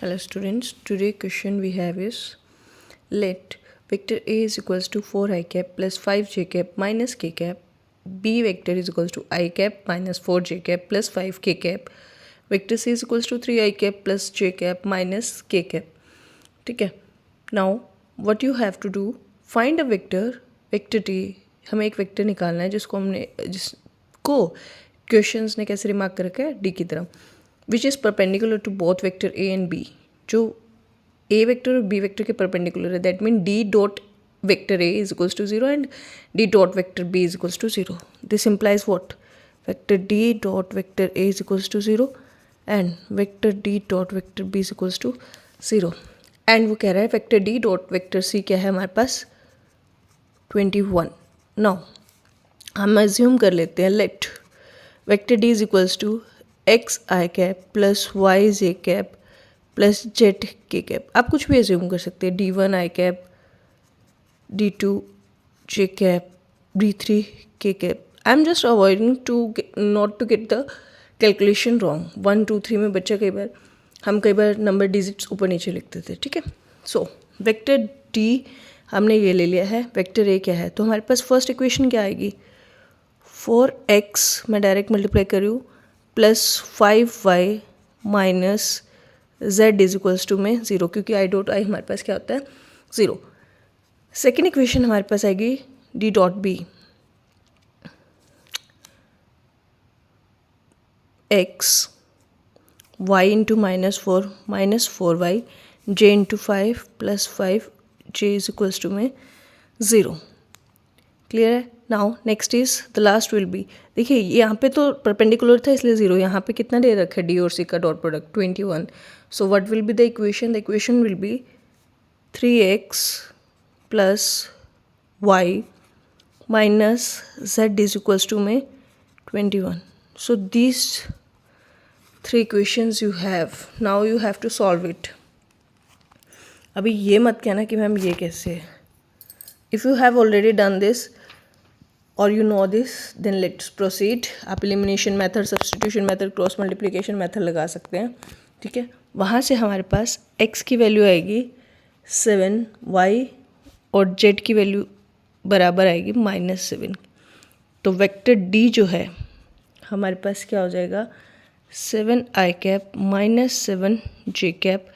Hello students, today question we have is let vector A is equals to 4 I cap plus 5 j cap minus k cap, B vector is equals to I cap minus 4 j cap plus 5 k cap, vector C is equals to 3 I cap plus j cap minus k cap. ठीक है. Now what you have to do, find a vector T. हमें एक vector निकालना है जिसको questions ने कैसे remark कर रखा है डी की तरह, which is perpendicular to both vector A and B. जो ए वेक्टर और बी वेक्टर के परपेंडिकुलर है, that mean D dot vector A is equals to zero and D dot vector B is equals to zero. This implies what, vector D dot vector A is equals to zero and vector D dot vector B is equals to zero. And वो कह रहा है vector D dot vector C क्या है हमारे पास 21. Now हम assume कर लेते हैं let vector D is equals to X I cap plus Y J cap plus Z K cap. आप कुछ भी एज्यूम कर सकते हैं, D one I cap, D two J cap, D three K cap. I am just avoiding to not to get the calculation wrong. 1 2 3 में बच्चा कई बार number digits ऊपर नीचे लिखते थे. ठीक है. सो वेक्टर डी हमने ये ले लिया है, वेक्टर ए क्या है, तो हमारे पास फर्स्ट इक्वेशन क्या आएगी, 4x मैं डायरेक्ट मल्टीप्लाई कर रही हूँ plus 5y minus z is equals to में ज़ीरो, क्योंकि आई डॉट आई हमारे पास क्या होता है ज़ीरो. सेकेंड इक्वेशन हमारे पास आएगी D dot B, x y into minus four y j into 5 plus 5 j is equals to में ज़ीरो. क्लियर है. Now next is the last will be, देखिए यहाँ पे तो परपेंडिकुलर था इसलिए ज़ीरो, यहाँ पे कितना दे रखा है डी और सी का dot product 21. So what will be the equation will be 3x plus Y minus z is equals to में 21. So these three equations you have. Now you have to solve it. अभी ये मत कहना कि ma'am ये कैसे है. If you have already done this और you know this then let's proceed. आप elimination method, substitution method, cross multiplication method लगा सकते हैं. ठीक है. वहाँ से हमारे पास x की वैल्यू आएगी 7, y और z की वैल्यू बराबर आएगी -7. तो वेक्टर d जो है हमारे पास क्या हो जाएगा, 7 आई कैप माइनस 7 जे कैप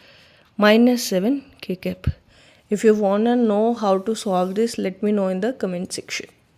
माइनस 7 के cap. If you wanna know how to solve this, let me know in the comment section.